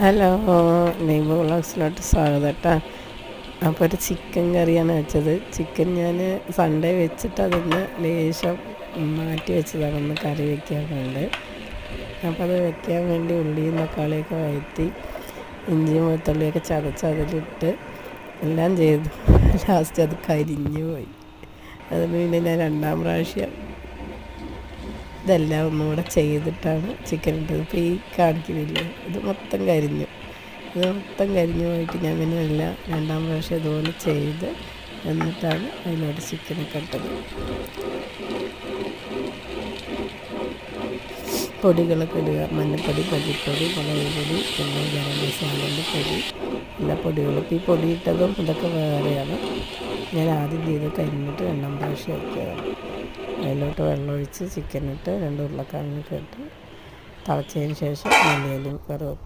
Hello, നെയ്മ വ്ളോഗ്സിലോട്ട് സ്വാഗതം കേട്ടോ. അപ്പോൾ ഒരു ചിക്കൻ കറിയാണ് വെച്ചത്. ചിക്കൻ ഞാൻ സൺഡേ വെച്ചിട്ട് അതിന് ലേശം മാറ്റി വെച്ചതാണ് ഒന്ന് കറി വയ്ക്കാൻ വേണ്ടി. അപ്പോൾ അത് വെക്കാൻ വേണ്ടി ഉള്ളിയും തക്കാളിയൊക്കെ വഴറ്റി ഇഞ്ചിയും വെളുത്തുള്ളിയൊക്കെ ചതച്ച് അതിലിട്ട് എല്ലാം ചെയ്തു. ലാസ്റ്റ് അത് കരിഞ്ഞു പോയി. അത് പിന്നെ ഞാൻ രണ്ടാം പ്രാവശ്യം ഇതെല്ലാം ഒന്നുകൂടെ ചെയ്തിട്ടാണ് ചിക്കൻ ഇട്ടത്. ഇപ്പോൾ ഈ കാണിക്കുന്നില്ലേ, ഇത് മൊത്തം കരിഞ്ഞു പോയിട്ട് ഞാൻ പിന്നെ എല്ലാം രണ്ടാം പ്രാവശ്യം ഇതുപോലെ ചെയ്ത് എന്നിട്ടാണ് അതിലോട്ട് ചിക്കനൊക്കെ ഇട്ടത്. പൊടികളൊക്കെ ഇടുക: മഞ്ഞൾപ്പൊടി, മല്ലിപ്പൊടി, മുളക് പൊടി, പിന്നെ ഗരം മസാലൻ്റെ പൊടി, എല്ലാ പൊടികളും. ഇപ്പോൾ ഈ പൊടി ഇട്ടതും ഇതൊക്കെ വേറെയാണ്. ഞാൻ ആദ്യം ചെയ്ത് കഴിഞ്ഞിട്ട് രണ്ടാം പ്രാവശ്യം വയ്ക്കുകയാണ്. അതിലോട്ട് വെള്ളമൊഴിച്ച് ചിക്കനിട്ട് 2 ഉരുളക്കിഴങ്ങൊക്കെ ഇട്ട് തിളച്ചതിന് ശേഷം മല്ലിയിലയും കറിവേപ്പിലയും